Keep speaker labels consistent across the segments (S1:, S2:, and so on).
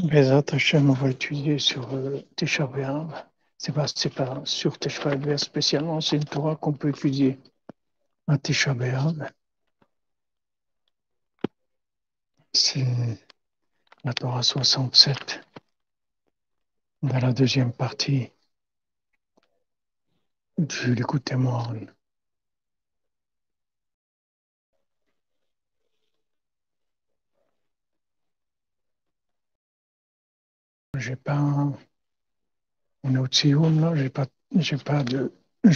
S1: Bezat Hashem, on va étudier sur Tisha B'Av. C'est pas sur Tisha B'Av spécialement, c'est une Torah qu'on peut étudier à Tisha B'Av. C'est la Torah 67, dans la deuxième partie du Likutei Moharan. J'ai pas, on est au Tsioum là, je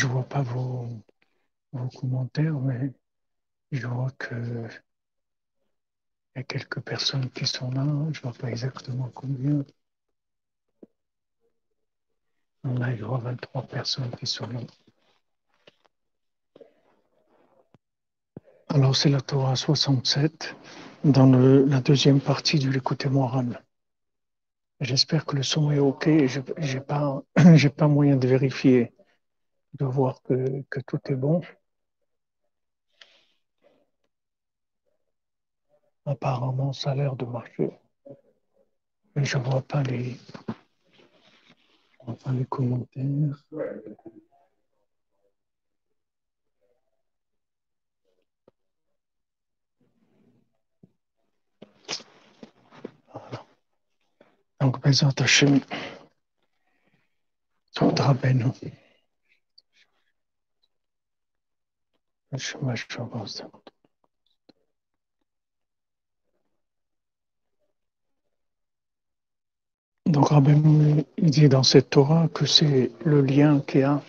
S1: vois pas vos commentaires, mais je vois que il y a quelques personnes qui sont là, je vois pas exactement combien. On a, je vois 23 personnes qui sont là. Alors c'est la Torah 67, dans la deuxième partie du Likutei Moharan. J'espère que le son est OK. J'ai pas, j'ai pas moyen de vérifier, de voir que tout est bon. Apparemment, ça a l'air de marcher. Mais je vois pas les commentaires. Voilà. Donc, Bezat Hashem, Sod Rabbeinu. Donc, Rabbeinu, il dit dans cette Torah que c'est le lien qu'il y a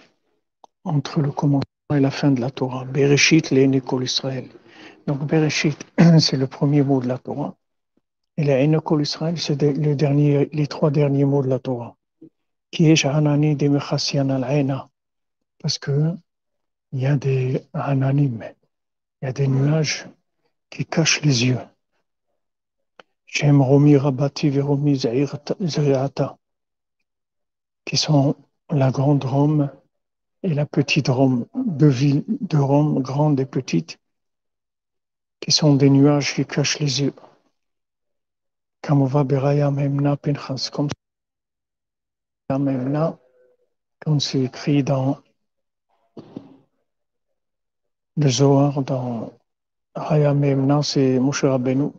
S1: entre le commencement et la fin de la Torah. Bereshit l'Eine Kol Israël. Donc, Bereshit, c'est le premier mot de la Torah. Et l'Eine Kol Israël, c'est les trois derniers mots de la Torah. Qui est Hanani de Mechassian al-Aina. Parce que il y a des Hananim, il y a des nuages qui cachent les yeux. Shem Romi Rabati Veromi Zeriata, qui sont la grande Rome et la petite Rome, deux villes de Rome, grandes et petites, qui sont des nuages qui cachent les yeux. Kamova Beraya Memna Pinchas, comme c'est écrit dans le Zohar, dans Haya Memna, c'est Moshe Rabbeinu.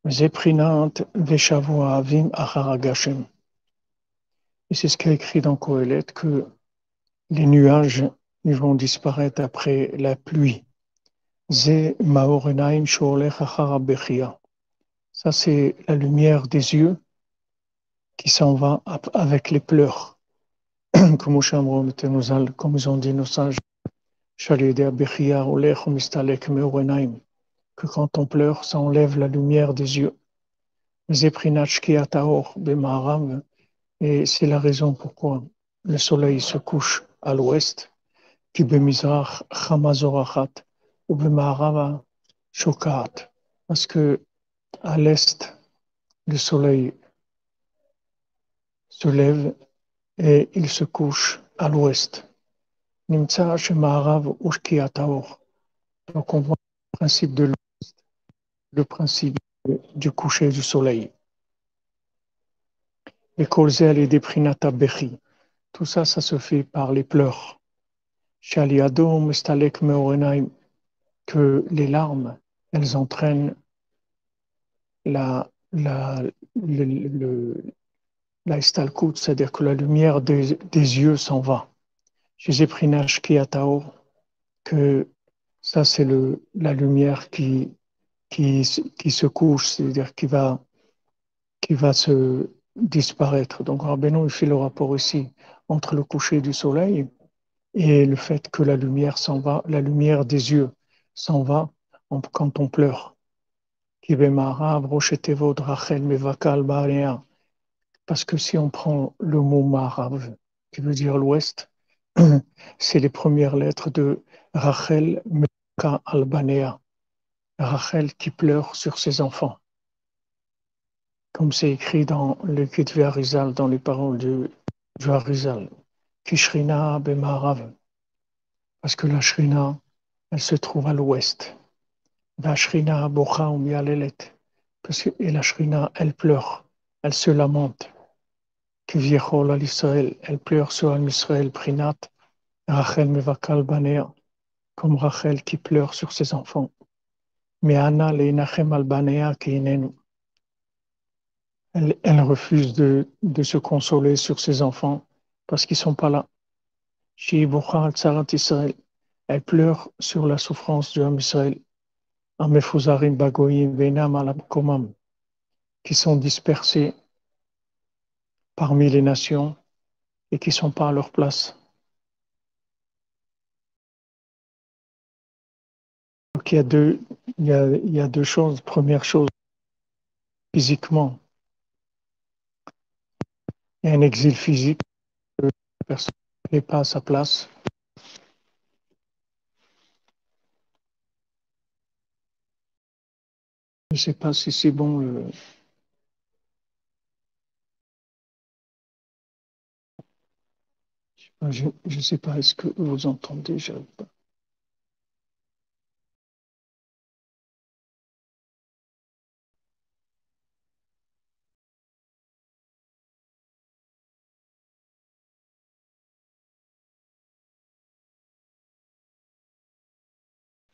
S1: Zeprinat Veshavua Avim Achar Gashem. Et c'est ce qui est écrit dans Kohelet, que les nuages ils vont disparaître après la pluie. Ze Maorenaim Sholech Achar Bechia. Ça, c'est la lumière des yeux qui s'en va avec les pleurs. Comme ils ont dit nos sages, que quand on pleure, ça enlève la lumière des yeux. Et c'est la raison pourquoi le soleil se couche à l'ouest, qui bemizrach chamazorachat ou bema'arava shokat, parce que à l'est le soleil se lève et il se couche à l'ouest. Nimtza shema'arav ushkiataor. Donc on voit le principe de le principe du coucher du soleil. Et kolzel et deprinata bechi. Tout ça, ça se fait par les pleurs. Shaliado mestalek meorenaim, que les larmes, elles entraînent la, la, la istalkut, c'est-à-dire que la lumière des yeux s'en va. Chez Zeprinach Kiatao, que ça c'est la lumière qui qui se couche, c'est-à-dire qui va se disparaître. Donc Rabbeinu il fait le rapport ici entre le coucher du soleil et le fait que la lumière s'en va, la lumière des yeux s'en va quand on pleure. Parce que si on prend le mot Marav, qui veut dire l'ouest, c'est les premières lettres de Rachel Mevaka Albanea, Rachel qui pleure sur ses enfants. Comme c'est écrit dans le Ketuvei Arizal, dans les paroles du Arizal, Kishrina Bemarav, parce que la Shrina, elle se trouve à l'ouest. La Shrina Bocha Umialelet, et la Shrina, elle pleure, elle se lamente. Kiviechol al Israël, elle pleure sur Al Israël, Prinat, Rachel Mevakal Banea, comme Rachel qui pleure sur ses enfants. Mais Anna Leinachem al Banea Keinenu, elle refuse de se consoler sur ses enfants parce qu'ils ne sont pas là. Israël, elle pleure sur la souffrance du Ham Israël, Amefuzarim Bagoyim Venam Alam Komam, qui sont dispersés parmi les nations et qui ne sont pas à leur place. Donc il y a deux choses. Première chose, physiquement, il y a un exil physique, la personne n'est pas à sa place. Je ne sais pas si c'est bon. Je ne sais pas, est-ce que vous entendez?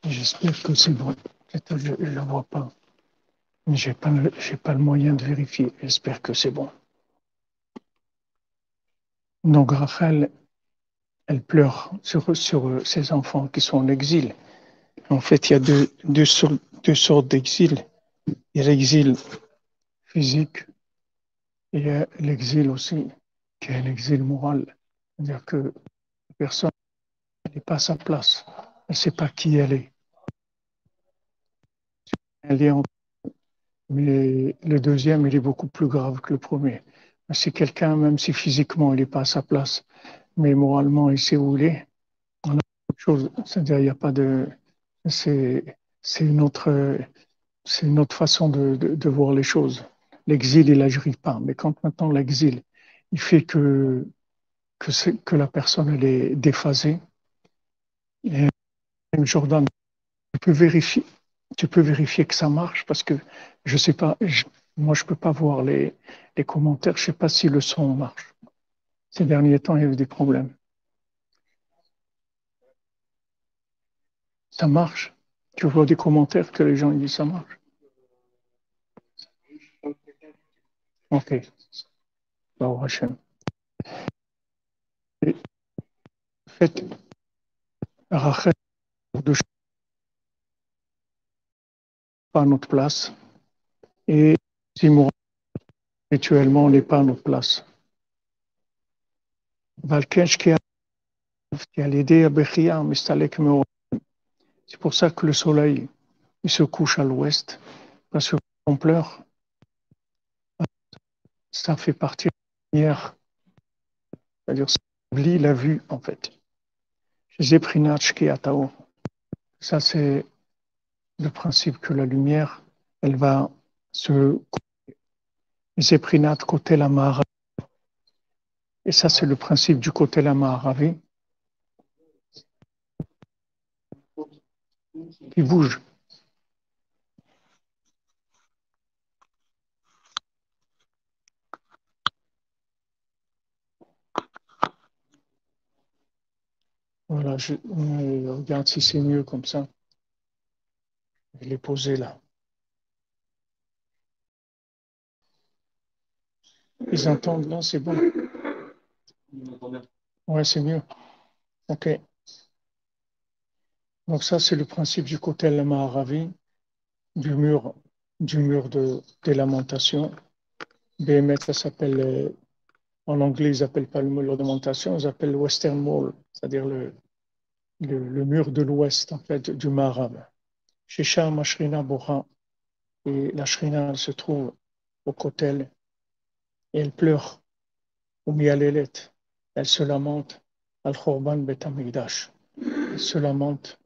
S1: J'espère que c'est bon. Je ne le vois pas. Mais j'ai pas le moyen de vérifier. J'espère que c'est bon. Donc Raphaël, elle pleure sur ses enfants qui sont en exil. En fait, il y a deux sortes d'exil. Il y a l'exil physique et il y a l'exil aussi, qui est l'exil moral. C'est-à-dire que la personne n'est pas à sa place. Elle ne sait pas qui elle est. Elle est en... Mais le deuxième, il est beaucoup plus grave que le premier. C'est quelqu'un, même si physiquement il n'est pas à sa place, mais moralement il sait où il est, on a autre chose. C'est-à-dire, il n'y a pas de. C'est, c'est une autre, c'est une autre façon de voir les choses. L'exil, il n'agit pas. Mais quand maintenant l'exil, il fait que la personne elle est déphasée, et Jordan, tu peux vérifier que ça marche parce que je sais pas, moi je peux pas voir les commentaires, je sais pas si le son marche. Ces derniers temps, il y a eu des problèmes. Ça marche. Tu vois des commentaires que les gens ils disent ça marche. Ok. Bah, Hachem. Faites Rachel de pas à notre place et Simon rituellement n'est pas à notre place. Valkench qui a l'idée à Bechia, Mistalek Meo. C'est pour ça que le soleil il se couche à l'ouest parce que quand on pleure, ça fait partie de la lumière, c'est-à-dire ça oublie la vue en fait. Zeprinach qui atao. Ça c'est le principe que la lumière, elle va se Zeprinat côté la Mahara. Et ça c'est le principe du côté la Maharavi qui bouge. Voilà, regarde si c'est mieux comme ça. Je l'ai posé là. Ils entendent là, c'est bon. Ouais, c'est mieux. Ok. Donc ça, c'est le principe du côté la Maharavi. du mur, des lamentations. BMS, ça s'appelle, en anglais, ils n'appellent pas le mur de lamentation, ils appellent le Western Wall, c'est-à-dire le mur de l'ouest, en fait, du Mahrab. Shesha Mashrina Bora, et la Shrina, elle se trouve au Kotel, et elle pleure, au Mialelet, elle se lamente, Al-Khorban Bet Hamikdash, elle se lamente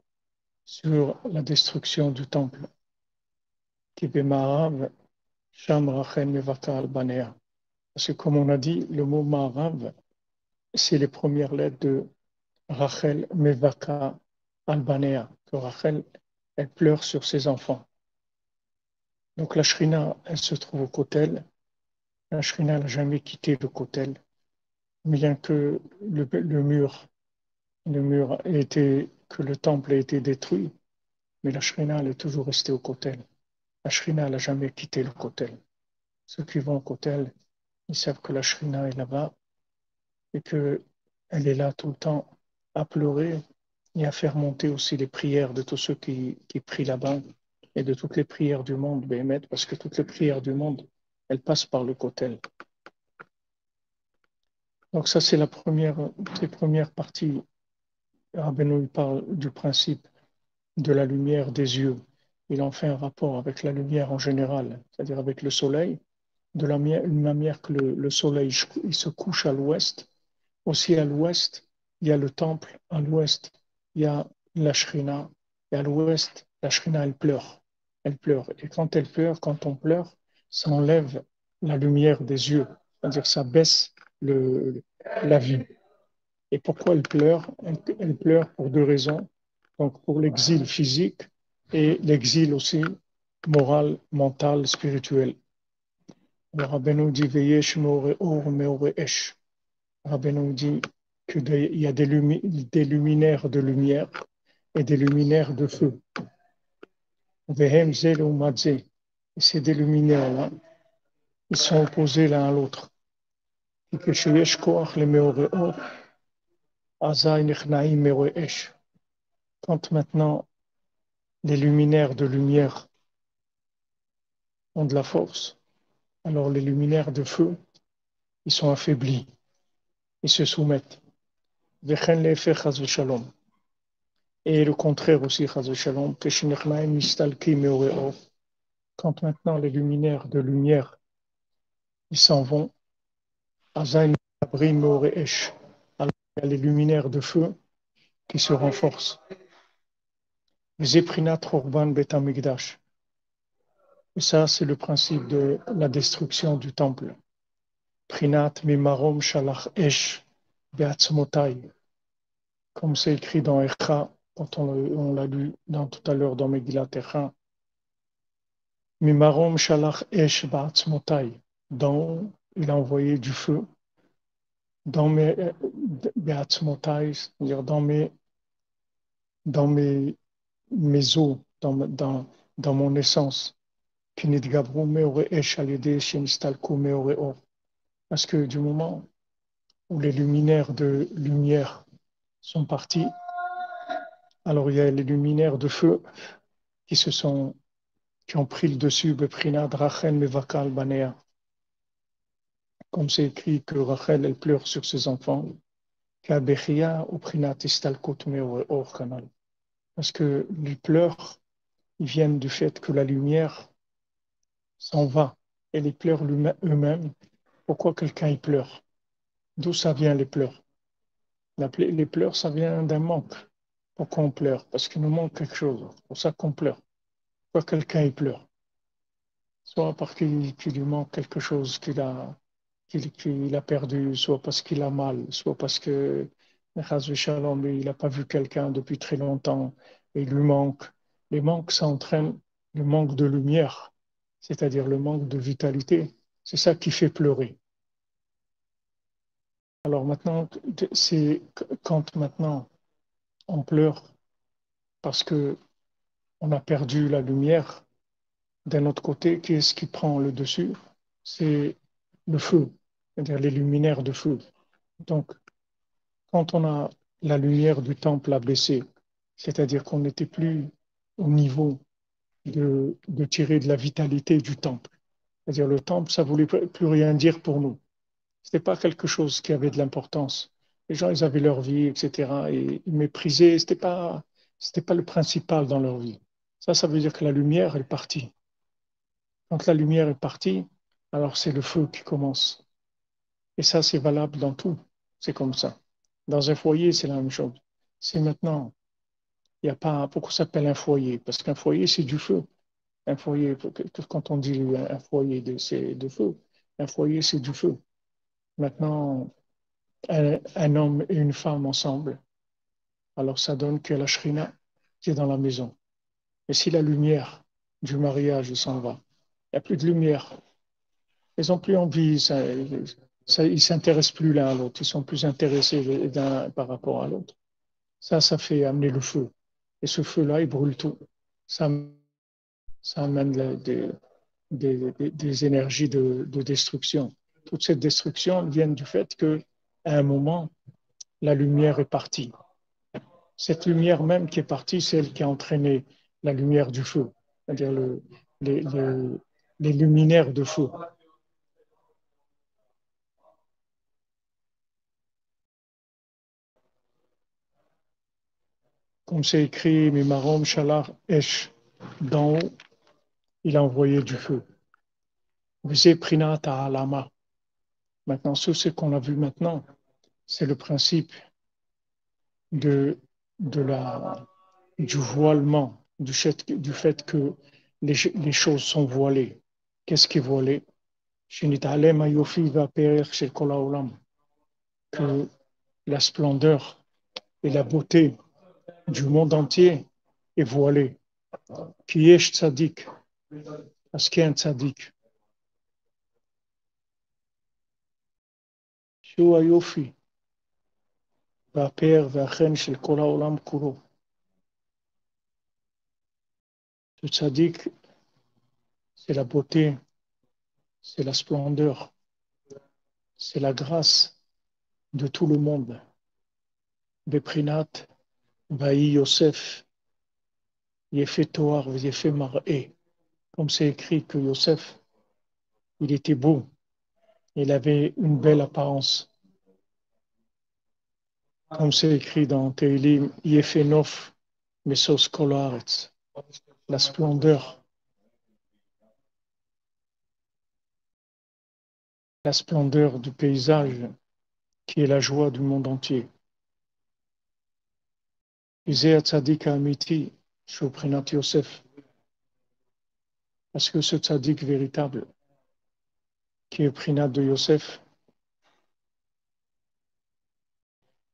S1: sur la destruction du temple. Kibé Sham Rachel Mevaka Albanea. Parce que comme on a dit, le mot Ma'arav, c'est les premières lettres de Rachel Mevaka Albanea, que Rachel, elle pleure sur ses enfants. Donc la Shrina, elle se trouve au Kotel. La Shrina n'a jamais quitté le Kotel, bien que le mur que le temple ait été détruit, mais la Shrina, elle est toujours restée au Kotel. La Shrina, elle n'a jamais quitté le Kotel. Ceux qui vont au Kotel, ils savent que la Shrina est là-bas et qu'elle est là tout le temps à pleurer et à faire monter aussi les prières de tous ceux qui prient là-bas et de toutes les prières du monde, Béhémet, parce que toutes les prières du monde, elles passent par le Kotel. Donc ça, c'est les premières parties. Rabbeinu parle du principe de la lumière des yeux. Il en fait un rapport avec la lumière en général, c'est-à-dire avec le soleil, de la même manière que le soleil il se couche à l'ouest. Aussi à l'ouest, il y a le temple, à l'ouest, il y a la Shrina, et à l'ouest, la Shrina, elle pleure. Elle pleure. Et quand elle pleure, quand on pleure, ça enlève la lumière des yeux, c'est-à-dire ça baisse la vue. Et pourquoi elle pleure? Elle pleure pour deux raisons. Donc pour l'exil physique et l'exil aussi moral, mental, spirituel. Le Rabbeinu dit Veyesh meore or meore esh. Rabbeinu dit qu'il y a des luminaires de lumière et des luminaires de feu. Vehem zel umadze. Et ces deux luminaires-là, ils sont opposés l'un à l'autre. Et que sheyesh koach le meore or, azay nechnaim meore esh. Quand maintenant les luminaires de lumière ont de la force, alors les luminaires de feu, ils sont affaiblis, ils se soumettent. Vechen lefer chas v'shalom. Et le contraire aussi, chas v'shalom, que shenechnaim mistalki meore or. Quand maintenant les luminaires de lumière ils s'en vont, Azaïn Abri Meore Esh. Alors il y a les luminaires de feu qui se renforcent. Zeprinat Rorban Betamigdash. Et ça, c'est le principe de la destruction du temple. Prinat Mimarom Shalach Esh Beatzmotai. Comme c'est écrit dans Echa, quand on l'a lu tout à l'heure dans Megillat Echa. Mimarom Shalach Esh Beatzmotai. Dont il a envoyé du feu dans mes c'est-à-dire mes os, dans mon essence. Parce que du moment où les luminaires de lumière sont partis, alors il y a les luminaires de feu qui ont pris le dessus, comme c'est écrit que Rachel elle pleure sur ses enfants, parce que les pleurs ils viennent du fait que la lumière s'en va et les pleurs eux-mêmes. Pourquoi quelqu'un y pleure? D'où ça vient les pleurs? Les pleurs, ça vient d'un manque. Pourquoi on pleure? Parce qu'il nous manque quelque chose. C'est pour ça qu'on pleure. Pourquoi quelqu'un y pleure? Soit parce qu'il lui manque quelque chose qu'il a perdu, soit parce qu'il a mal, soit parce que Shalom, il n'a pas vu quelqu'un depuis très longtemps et il lui manque. Les manques, ça entraîne le manque de lumière, c'est-à-dire le manque de vitalité. C'est ça qui fait pleurer. Alors maintenant, c'est quand maintenant on pleure parce que on a perdu la lumière, d'un autre côté, qui est-ce qui prend le dessus? C'est le feu, c'est-à-dire les luminaires de feu. Donc, quand on a la lumière du temple a baissé, c'est-à-dire qu'on n'était plus au niveau de tirer de la vitalité du temple. C'est-à-dire le temple, ça ne voulait plus rien dire pour nous. Ce n'était pas quelque chose qui avait de l'importance. Les gens, ils avaient leur vie, etc. Et ils méprisaient. C'était pas le principal dans leur vie. Ça veut dire que la lumière est partie. Quand la lumière est partie, alors c'est le feu qui commence. Et ça, c'est valable dans tout. C'est comme ça. Dans un foyer, c'est la même chose. C'est maintenant. Il y a pas. Pourquoi ça s'appelle un foyer? Parce qu'un foyer, c'est du feu. Un foyer, quand on dit un foyer, c'est de feu. Un foyer, c'est du feu. Maintenant, un homme et une femme ensemble, alors ça donne que la shrina qui est dans la maison. Et si la lumière du mariage s'en va, il n'y a plus de lumière. Ils n'ont plus envie, ils ne s'intéressent plus l'un à l'autre, ils sont plus intéressés l'un par rapport à l'autre. Ça fait amener le feu. Et ce feu-là, il brûle tout. Ça, ça amène des énergies de destruction. Toute cette destruction vient du fait qu'à un moment, la lumière est partie. Cette lumière même qui est partie, c'est elle qui a entraîné la lumière du feu, c'est-à-dire les, les, les luminaires de feu. Comme c'est écrit, Mimarom Shalar Esh, d'en haut, il a envoyé du feu. Visé Prina Ta'alama. Maintenant, ce qu'on a vu maintenant, c'est le principe de, de la, du voilement, du fait que les choses sont voilées. Qu'est-ce qui est voilé? Que la splendeur et la beauté du monde entier est voilée. Qui est tzaddik? Parce qu'il y a un tzaddik. שהוא היופי והפאר והחן של כל העולם כולו. Le tzaddik, c'est la beauté, c'est la splendeur, c'est la grâce de tout le monde. Beprinat, Vaï Yosef, Yefé Toar, Yefé Mar'é. Comme c'est écrit que Yosef, il était beau, il avait une belle apparence. Comme c'est écrit dans Teilim, Yefé Nof, Mesos Kolaretz. La splendeur du paysage qui est la joie du monde entier. Disait Tzadik Amiti, Shoprinat Yosef, parce que ce tzaddik véritable, qui est Prinat de Yosef,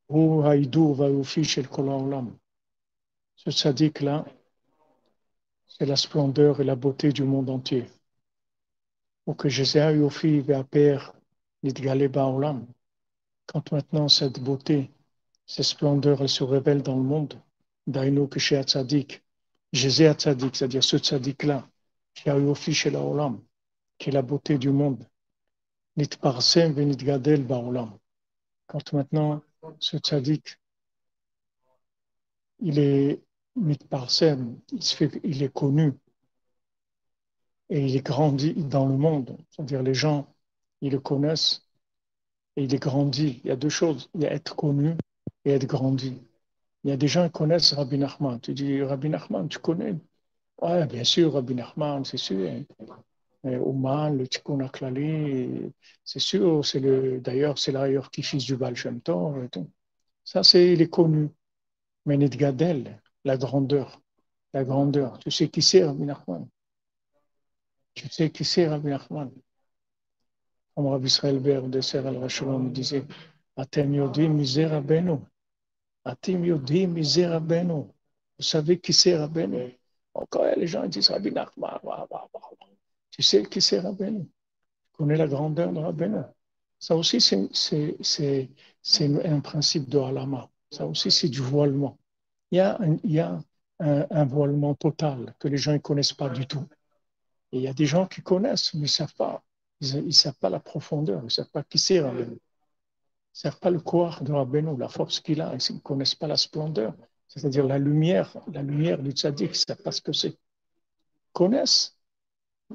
S1: Hu Haïdou Vaoufi Shel Kol Haolam. Ce tzaddik-là, c'est la splendeur et la beauté du monde entier. Ou que Jézéa Yofi Ve'aper Nidgale Ba'olam. Quand maintenant cette beauté, cette splendeur, elle se révèle dans le monde, Daïno Keshe Tzadik, Jézéa Tzadik, c'est-à-dire ce tzaddik-là, qui a Yofi Shel Haolam, qui est la beauté du monde, Nitparsem Ve'nitgadel Ba'olam. Quand maintenant ce tzaddik, il est mitparsem, il est connu et il est grandi dans le monde. C'est-à-dire les gens, ils le connaissent et il est grandi. Il y a deux choses, il y a être connu et être grandi. Il y a des gens qui connaissent Rabbi Nachman. Tu dis, Rabbi Nachman, tu connais? Ouais, bien sûr, Rabbi Nachman, c'est sûr. Ouman, le Tikkun HaKlali, c'est sûr. D'ailleurs, c'est l'ailleurs qui fils du Baal Shem Tov et tout. Ça, il est connu. Mais Nidgadel, la grandeur. La grandeur. Tu sais qui c'est Rabbi Nachman? Tu sais qui c'est Rabbi Nachman? Comme Rabbi Israël Ber de Ser al-Rachelon disait, Atem yodim miser Rabbeinu. Atem yodim miser Rabbeinu. Vous savez qui c'est Rabbeinu? Encore les gens disent Rabbi Nachman. Tu sais qui c'est Rabbeinu? Tu connais la grandeur de Rabbeinu? Ça aussi, c'est un principe de halama. Ça aussi, c'est du voilement. Il y a un voilement total que les gens ne connaissent pas du tout. Et il y a des gens qui connaissent, mais ils ne savent pas. Ils ne savent pas la profondeur, ils ne savent pas qui c'est Rabbeinu. Ils ne savent pas le corps de Rabbeinu, la force qu'il a. Ils ne connaissent pas la splendeur, c'est-à-dire la lumière du tzaddik, ils ne savent pas ce que c'est. connaissent.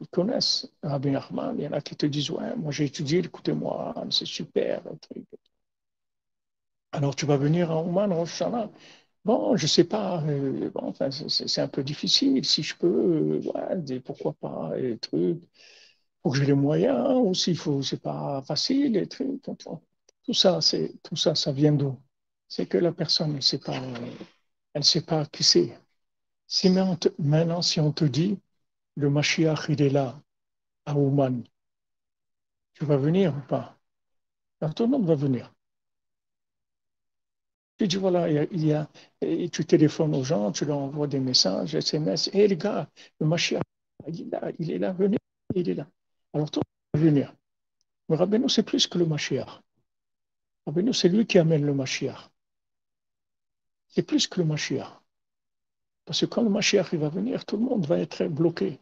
S1: Ils connaissent Rabbi Nachman. Il y en a qui te disent, ouais, moi j'ai étudié, écoutez-moi, c'est super. Alors tu vas venir à Ouman, Rosh Hashanah. Bon, je sais pas, bon, enfin, c'est un peu difficile. Si je peux, ouais, pourquoi pas, et trucs. Faut que j'ai les moyens, ou s'il faut, c'est pas facile, et trucs. Tout ça, ça vient d'où? C'est que la personne, elle sait pas qui c'est. Si maintenant, si on te dit, le Mashiach, il est là, à Ouman, tu vas venir ou pas? Alors, tout le monde va venir. Tu dis, voilà, et tu téléphones aux gens, tu leur envoies des messages, SMS. Hé les gars, le Mashiach, il est là, venez, il est là. Alors, tout le monde va venir. Mais Rabbeinu, c'est plus que le Mashiach. Rabbeinu, c'est lui qui amène le Mashiach. C'est plus que le Mashiach. Parce que quand le Mashiach il va venir, tout le monde va être bloqué.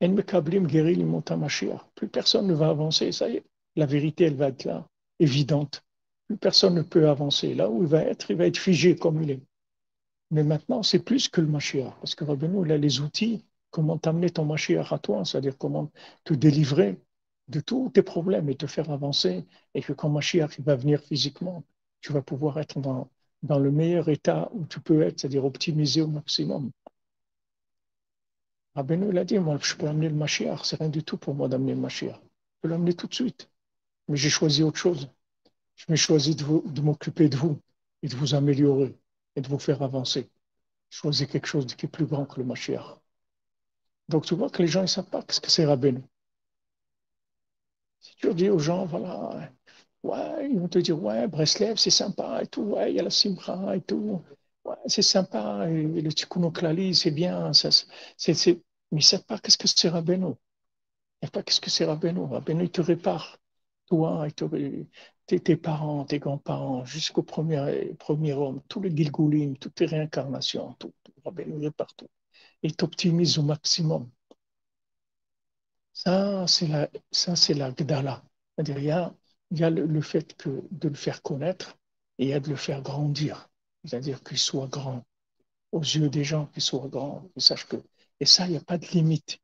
S1: En mekablim geril imota Mashiach. Plus personne ne va avancer. Ça y est, la vérité, elle va être là, évidente. Plus personne ne peut avancer. Là où il va être figé comme il est. Mais maintenant, c'est plus que le Mashiach. Parce que Rabbeinu, il a les outils, comment t'amener ton Mashiach à toi, c'est-à-dire comment te délivrer de tous tes problèmes et te faire avancer. Et que quand Mashiach il va venir physiquement, tu vas pouvoir être dans le meilleur état où tu peux être, c'est-à-dire optimiser au maximum. Rabbeinu, il a dit, moi, je peux amener le Mashiach, c'est rien du tout pour moi d'amener le Mashiach. Je peux l'amener tout de suite. Mais j'ai choisi autre chose. Je m'ai choisi de m'occuper de vous et de vous améliorer et de vous faire avancer. Choisis quelque chose qui est plus grand que le Mashiach. Donc tu vois que les gens ne savent pas ce que c'est Rabbeinu. Si tu dis aux gens, voilà, ouais, ils vont te dire, ouais, Breslev, c'est sympa et tout, ouais, il y a la Simcha et tout, ouais, c'est sympa, et le Tikkun Oklali, c'est bien, ça, mais ils ne savent pas qu'est-ce que c'est Rabbeinu. Ils ne savent pas qu'est-ce que c'est Rabbeinu. Rabbeinu, il te répare, toi, tes parents, tes grands-parents, jusqu'au premier homme, tous les Gilgulim, toutes tes réincarnations, tout. Rabbeinu, il répare tout. Il t'optimise au maximum. Ça, c'est la Gdala. C'est-à-dire, il y a le fait de le faire connaître et il y a de le faire grandir. C'est-à-dire qu'il soit grand, aux yeux des gens, qu'il soit grand, qu'ils sachent que. Et ça, il n'y a pas de limite.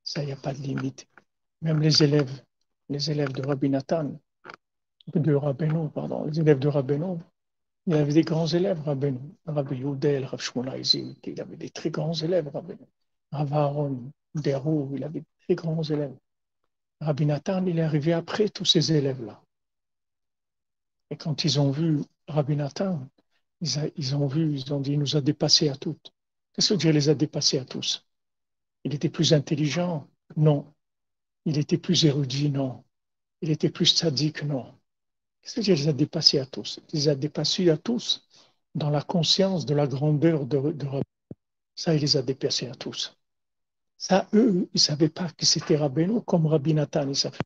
S1: Ça, il n'y a pas de limite. Même les élèves de Rabbi Nathan, de Rabbeinu, pardon, les élèves de Rabbeinu, il avait des grands élèves, Rabbeinu. Rabbi Youdel, Rav Shmona Izil, il avait des très grands élèves, Rabbeinu. Rav Aaron, Derou, il avait des très grands élèves. Rabbi Nathan, il est arrivé après tous ces élèves-là. Et quand ils ont vu Rabbi Nathan, ils ont vu, ils ont dit, il nous a dépassés à toutes. Qu'est-ce que Dieu les a dépassés à tous? Il était plus intelligent? Non. Il était plus érudit? Non. Il était plus sadique? Non. Qu'est-ce que Dieu les a dépassés à tous? Il les a dépassés à tous dans la conscience de la grandeur de Rabbi. Ça, il les a dépassés à tous. Ça, eux, ils ne savaient pas que c'était Rabbeinu comme Rabbi Nathan. Ils savaient.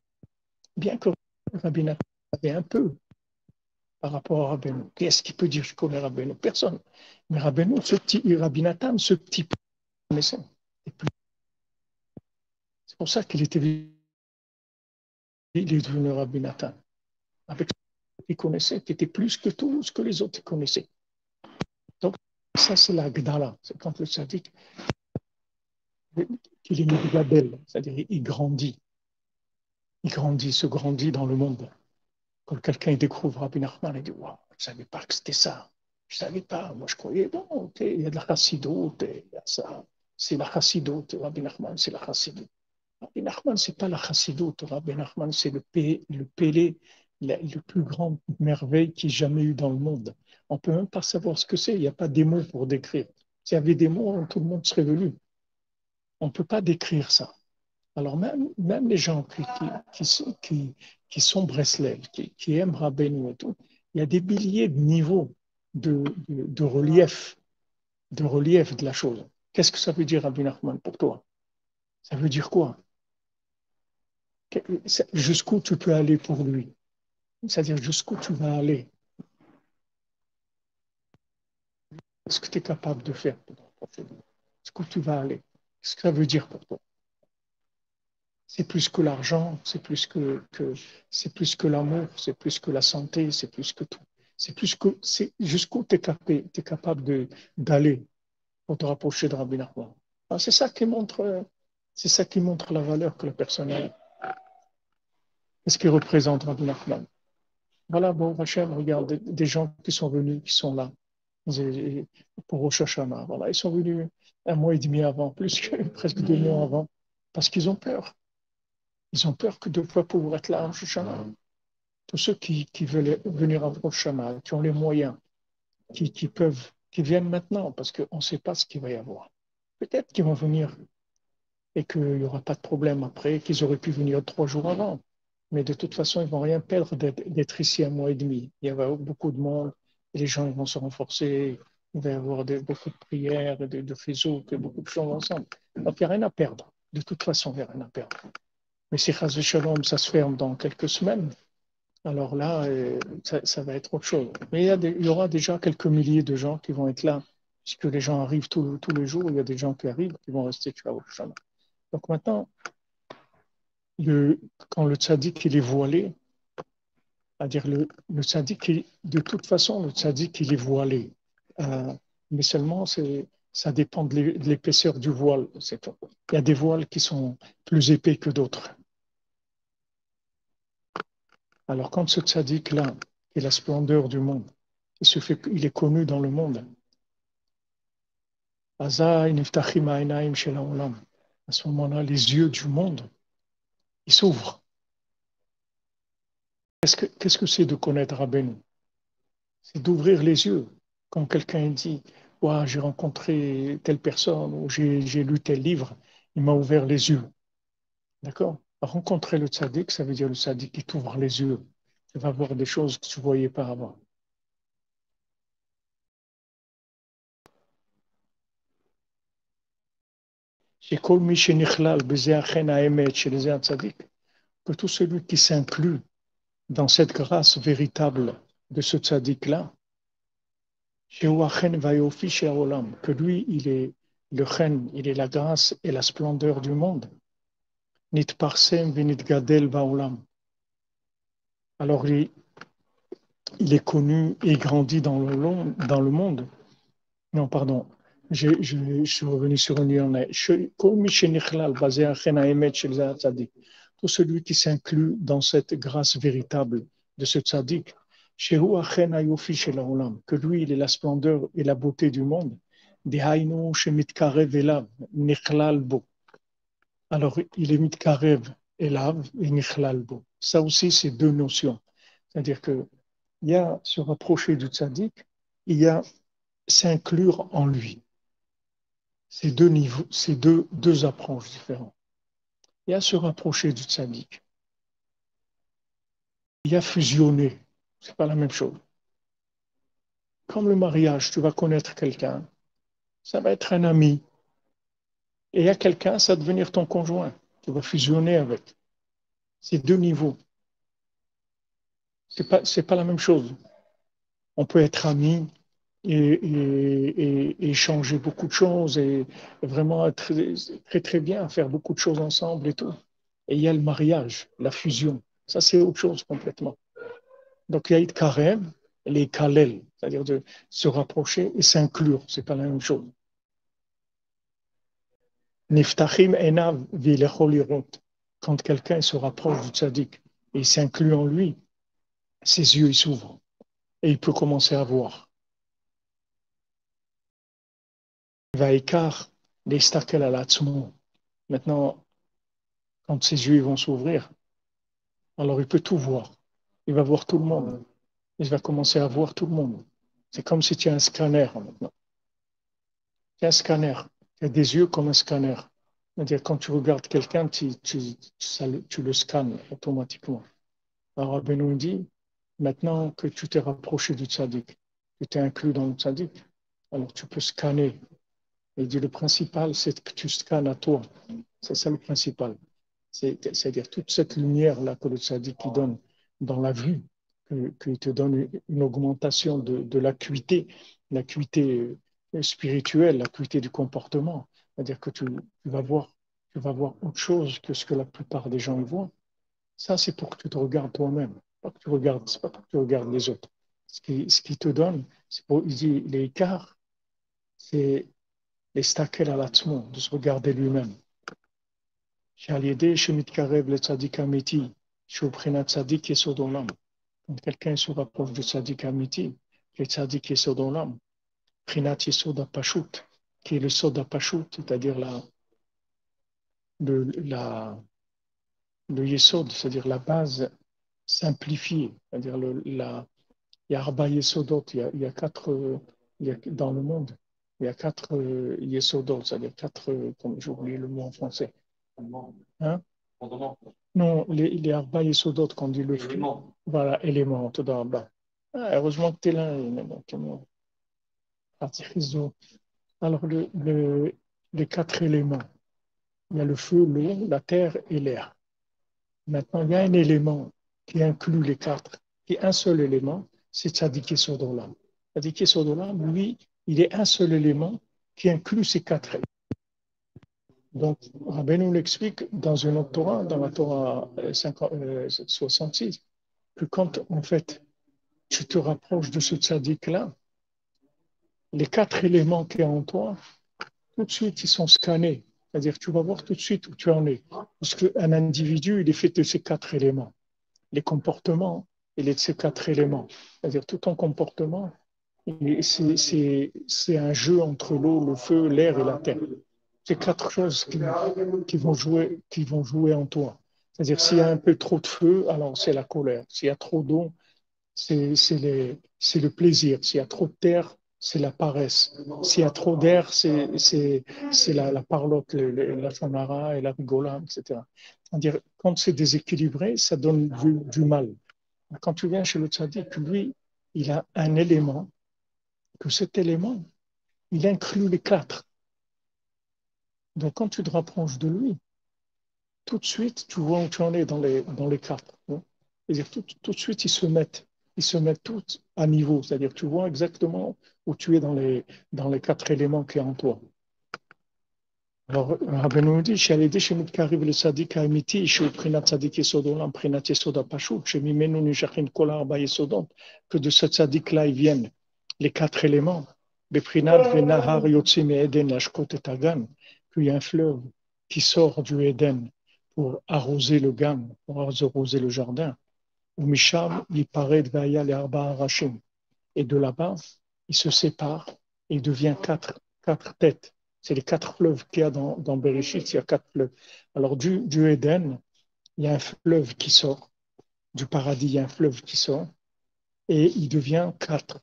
S1: Bien que Rabbi Nathan savait un peu, par rapport à Rabbeinu. Qui est-ce qui peut dire je connais Rabbeinu? Personne. Mais Rabbeinu, Rabbi Nathan, ce petit peu connaissait. C'est pour ça il est devenu Rabbi Nathan. Avec ce qu'il connaissait, qui était plus que tout ce que les autres connaissaient. Donc, ça, c'est la Gdala. C'est quand le sadique, qu'il est Migdadel, c'est-à-dire il grandit. Il grandit, se grandit dans le monde. Quand quelqu'un découvre Rabbi Nachman, il dit waouh, je ne savais pas que c'était ça. Je ne savais pas. Moi, je croyais, bon, ok, il y a de la chassidoute, il y a ça. C'est la chassidoute. Rabbi Nachman, c'est la chassidoute. Rabbi Nachman, ce n'est pas la chassidoute. Rabbi Nachman, c'est le Pélé, le plus grand merveille qu'il y ait jamais eu dans le monde. On ne peut même pas savoir ce que c'est. Il n'y a pas des mots pour décrire. S'il y avait des mots, tout le monde serait venu. On ne peut pas décrire ça. Alors même les gens qui sont Breslev, qui aiment Rabbeinu et tout, il y a des milliers de niveaux de relief, de la chose. Qu'est-ce que ça veut dire, Rabbi Nachman, pour toi? Ça veut dire quoi? Jusqu'où tu peux aller pour lui? C'est-à-dire jusqu'où tu vas aller? Qu'est-ce que tu es capable de faire pour lui? Jusqu'où tu vas aller? Qu'est-ce que ça veut dire pour toi? C'est plus que l'argent, c'est plus que l'amour, c'est plus que la santé, c'est plus que tout. C'est jusqu'où tu es capable d'aller pour te rapprocher de Rabbi Nachman. Alors, c'est ça qui montre. C'est ça qui montre la valeur que la personne a. Qu'est-ce qui représente Rabbi Nachman? Voilà, bon, Hachem, regarde, des gens qui sont venus, qui sont là pour Rosh Hashanah. Voilà, ils sont venus un mois et demi avant, plus que presque 2 mois avant, parce qu'ils ont peur. Ils ont peur que de ne pas pouvoir être là à Rosh Hashanah. Tous ceux qui veulent venir à Rosh Hashanah, qui ont les moyens, qui peuvent, qui viennent maintenant, parce qu'on ne sait pas ce qu'il va y avoir. Peut-être qu'ils vont venir et qu'il n'y aura pas de problème après, qu'ils auraient pu venir 3 jours avant. Mais de toute façon, ils ne vont rien perdre d'être ici un mois et demi. Il y aura beaucoup de monde et les gens ils vont se renforcer. Il va y avoir beaucoup de prières, de faisceaux, beaucoup de choses ensemble. Donc, il n'y a rien à perdre. De toute façon, il n'y a rien à perdre. Mais si Chaz Shalom, ça se ferme dans quelques semaines, alors là, ça va être autre chose. Mais il y aura déjà quelques milliers de gens qui vont être là, puisque les gens arrivent tous les jours. Il y a des gens qui arrivent, qui vont rester tu vois, au Shana. Donc maintenant, quand le tzaddik il est voilé, c'est-à-dire le tzaddik, de toute façon, le tzaddik il est voilé. Euh, mais seulement, ça dépend de l'épaisseur du voile. Il y a des voiles qui sont plus épais que d'autres. Alors quand ce tzaddik-là, qui est la splendeur du monde, il est connu dans le monde, à ce moment-là, les yeux du monde, ils s'ouvrent. Qu'est-ce que c'est de connaître Rabbeinu? C'est d'ouvrir les yeux. Quand quelqu'un dit, ouais, j'ai rencontré telle personne ou j'ai lu tel livre, il m'a ouvert les yeux. D'accord? Rencontrer le tzaddik, ça veut dire le tzaddik qui t'ouvre les yeux. Tu vas voir des choses que tu ne voyais pas avant. Chez Kol Mi Shenichlal, B'zeh Achen Haemet, chez les tzaddik, que tout celui qui s'inclut dans cette grâce véritable de ce tzaddik-là, que lui, il est le chen, il est la grâce et la splendeur du monde. Nit parsem venit gadel baolam. Alors il est connu et grandit dans le monde. Non, pardon. Je suis revenu sur une lyonnais. Tout celui qui s'inclut dans cette grâce véritable de ce tzaddik, que lui, il est la splendeur et la beauté du monde. Alors, il est mitkarev elav et nichlal bo. Ça aussi, c'est deux notions. C'est-à-dire que il y a se rapprocher du tzaddik, il y a s'inclure en lui. C'est deux niveaux, c'est deux approches différentes. Il y a se rapprocher du tzaddik. Il y a fusionner. C'est pas la même chose. Comme le mariage, tu vas connaître quelqu'un, ça va être un ami. Et il y a quelqu'un, ça va devenir ton conjoint. Tu vas fusionner avec. C'est deux niveaux. C'est pas la même chose. On peut être amis et échanger beaucoup de choses et vraiment être très, très bien, faire beaucoup de choses ensemble et tout. Et il y a le mariage, la fusion. Ça, c'est autre chose complètement. Donc, il y a Karem, les Kalel, c'est-à-dire de se rapprocher et s'inclure. C'est pas la même chose. Niftachim enav vilechol. Quand quelqu'un se rapproche du tzaddik et il s'inclut en lui, ses yeux s'ouvrent et il peut commencer à voir. Vaikar, les stakel al Maintenant, quand ses yeux vont s'ouvrir, alors il peut tout voir. Il va voir tout le monde. Il va commencer à voir tout le monde. C'est comme si tu as un scanner maintenant. Tu as un scanner. Tu as des yeux comme un scanner. C'est-à-dire quand tu regardes quelqu'un, tu le scannes automatiquement. Alors Benoît dit, maintenant que tu t'es rapproché du tzaddik, tu t'es inclus dans le tzaddik, alors tu peux scanner. Il dit le principal, c'est que tu scannes à toi. C'est ça le principal. C'est-à-dire toute cette lumière-là que le tzaddik qui donne dans la vue, qui te donne une augmentation de l'acuité spirituelle, l'acuité du comportement. C'est-à-dire que tu vas voir autre chose que ce que la plupart des gens y voient. Ça, c'est pour que tu te regardes toi-même. C'est pas pour que tu regardes les autres. Ce qui te donne, il dit, les écarts, c'est les stakel à l'atzmon, de se regarder lui-même. שעל ידי שמתקרב לצדיק אמיתי, שהוא בחינת צדיק יסוד עולם. Quand quelqu'un se rapproche du tzaddik amiti, le tzaddik yesod olam, prinat yesod apashut, qui est le sod apashut, c'est-à-dire la, le yesod, c'est-à-dire la base simplifiée, c'est-à-dire il y a Arba Yesodot, il y a quatre, dans le monde, il y a quatre Yesodot, c'est-à-dire quatre, comme j'ai oublié le mot en français. Hein? Non, les Arba Yesodot, qu'on dit le fruit. Voilà, éléments, tout d'abord. Ah, heureusement que tu es là. Alors, les quatre éléments, il y a le feu, l'eau, la terre et l'air. Maintenant, il y a un élément qui inclut les quatre, qui est un seul élément, c'est Tzaddik Sodolam. Tzaddik Sodolam, lui, il est un seul élément qui inclut ces quatre éléments. Donc, Rabbi nous l'explique dans une autre Torah, dans la Torah 66, que quand, en fait, tu te rapproches de ce tzaddik-là, les quatre éléments qu'il y a en toi, tout de suite, ils sont scannés. C'est-à-dire, tu vas voir tout de suite où tu en es. Parce qu'un individu, il est fait de ces quatre éléments. Les comportements, il est de ces quatre éléments. C'est-à-dire, tout ton comportement, c'est un jeu entre l'eau, le feu, l'air et la terre. C'est quatre choses qui vont jouer en toi. C'est-à-dire, s'il y a un peu trop de feu, alors c'est la colère. S'il y a trop d'eau, c'est le plaisir. S'il y a trop de terre, c'est la paresse. S'il y a trop d'air, c'est la parlotte, la chamara et la rigolade, etc. C'est-à-dire, quand c'est déséquilibré, ça donne du mal. Quand tu viens chez le tzaddik, lui, il a un élément, que cet élément, il inclut les quatre. Donc, quand tu te rapproches de lui, tout de suite, tu vois où tu en es dans les quatre. Hein. C'est-à-dire, tout de suite, ils se mettent tous à niveau. C'est-à-dire, tu vois exactement où tu es dans les quatre éléments qui sont en toi. Alors, Rabbi nous dit, שעל ידי שמתקרב לצדיק האמיתי, שהוא בחינת צדיק יסוד עולם, בחינת יסוד הפשוט, שממנו נמשכים כל ארבע יסודות, que de ce tzaddik-là, ils viennent les quatre éléments, בבחינת ונהר יוצא מעדן להשקות את הגן, qu'il y a un fleuve qui sort du Éden pour arroser le gan, pour arroser le jardin, ומשם ייפרד והיה לארבעה ראשים, et de là-bas, il se sépare et il devient quatre têtes. C'est les quatre fleuves qu'il y a dans Bereshit, il y a quatre fleuves. Alors, du Éden, il y a un fleuve qui sort. Du paradis, il y a un fleuve qui sort. Et il devient quatre.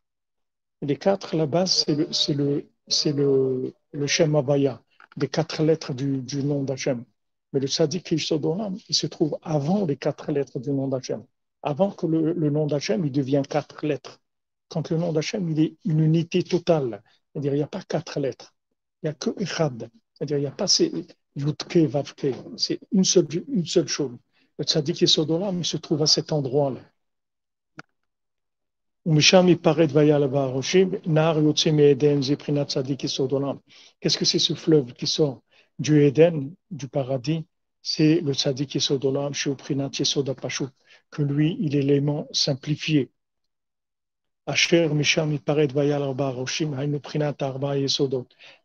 S1: Et les quatre, la base, c'est le Shem Havaya, les quatre lettres du nom d'Hachem. Mais le Tzaddik Yesod il se trouve avant les quatre lettres du nom d'Hachem. Avant que le nom d'Hachem, il devient quatre lettres. Quand le nom d'Hachem, il est une unité totale. C'est-à-dire, il n'y a pas quatre lettres. Il n'y a que Echad. C'est-à-dire, il n'y a pas ces Yutke, Vavke. C'est une seule chose. Le Tzaddik Yesod il se trouve à cet endroit-là. Qu'est-ce que c'est ce fleuve qui sort du Éden, du paradis? C'est le tzaddik Yesod Olam, que lui, il est l'élément simplifié.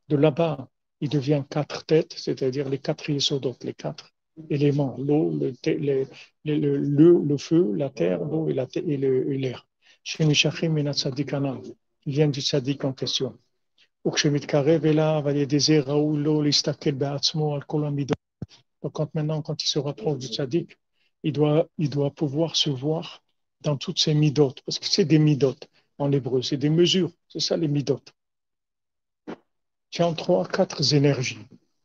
S1: De là-bas, il devient quatre têtes, c'est-à-dire les quatre Yesodot, les quatre éléments, l'eau, le feu, la terre, l'eau et l'air. Ils viennent du tzaddik en question. Donc, maintenant, quand il se rapproche du tzaddik, il doit pouvoir se voir dans toutes ces midot, parce que c'est des midot en hébreu, c'est des mesures, c'est ça les midot. Tu as en quatre énergies,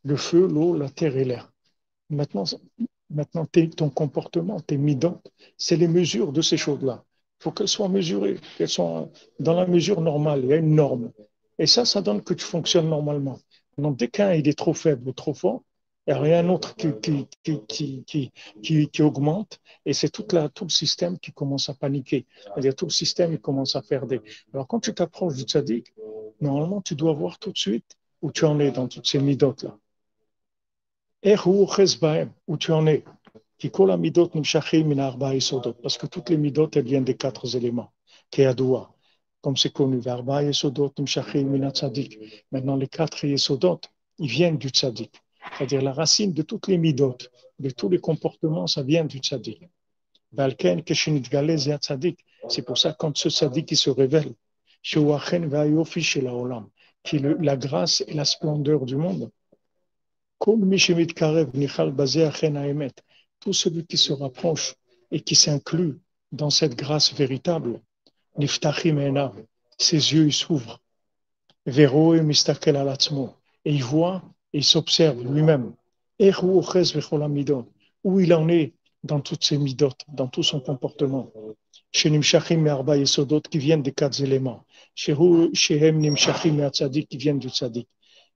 S1: le feu, l'eau, la terre et l'air. Maintenant ton comportement, tes midot, c'est les mesures de ces choses-là. Il faut qu'elles soient mesurées, qu'elles soient dans la mesure normale, il y a une norme. Et ça donne que tu fonctionnes normalement. Donc, dès qu'un il est trop faible ou trop fort, il n'y a rien d'autre qui augmente et c'est tout le système qui commence à paniquer. C'est-à-dire tout le système il commence à faire des... Alors quand tu t'approches du tzaddik, normalement tu dois voir tout de suite où tu en es dans toutes ces midotes-là. Où tu en es. Parce que toutes les midot, elles viennent des quatre éléments. Comme c'est connu, maintenant les quatre yesodot, ils viennent du tzaddik. C'est-à-dire la racine de toutes les midot, de tous les comportements, ça vient du tzaddik. C'est pour ça que quand ce tzaddik qui se révèle, qui est la grâce et la splendeur du monde, tout celui qui se rapproche et qui s'inclut dans cette grâce véritable, ses yeux s'ouvrent, Vero et mistakel al atzmo, et il voit et il s'observe lui-même, où il en est dans toutes ses midot, dans tout son comportement. Shenimshachim me'arba yesodot qui viennent des quatre éléments. Shehem nimshachim me'atzadik qui viennent du tzadik.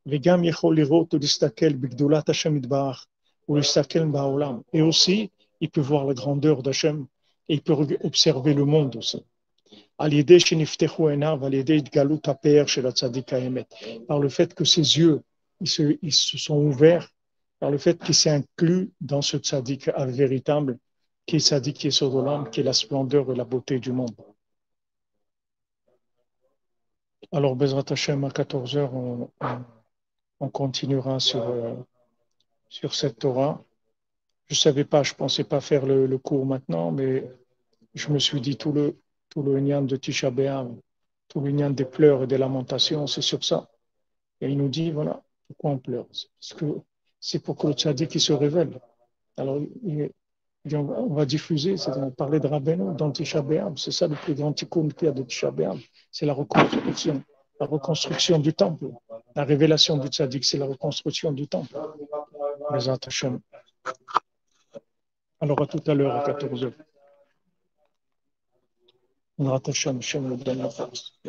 S1: Vegam yechol lirot u'listakel b'gdulat Hashem yitbarach u'listakel ba'olam. Et aussi, il peut voir la grandeur d'Hashem et il peut observer le monde aussi. Par le fait que ses yeux ils se sont ouverts, par le fait qu'il s'est inclus dans ce tzaddik véritable, qui est tzaddik qui est Sodolam, qui est la splendeur et la beauté du monde. Alors, Bezrat Hashem, à 14 heures, on continuera sur cette Torah. Je ne savais pas, je ne pensais pas faire le cours maintenant, mais je me suis dit tout le Inyan de Tisha B'Av, tout le Inyan des pleurs et des lamentations, c'est sur ça. Et il nous dit, voilà, pourquoi on pleure? Parce que c'est pour que le tzaddik se révèle. Alors, il dit, on va diffuser, c'est on parler de Rabbeinu dans Tisha B'Av. C'est ça le plus grand tikkun qu'il y a de Tisha B'Av. C'est la reconstruction du temple. La révélation du tzaddik, c'est la reconstruction du temple. Bezrat Hashem. Alors, à tout à l'heure, à 14 heures. Bezrat Hashem, Hashem nous donne la force.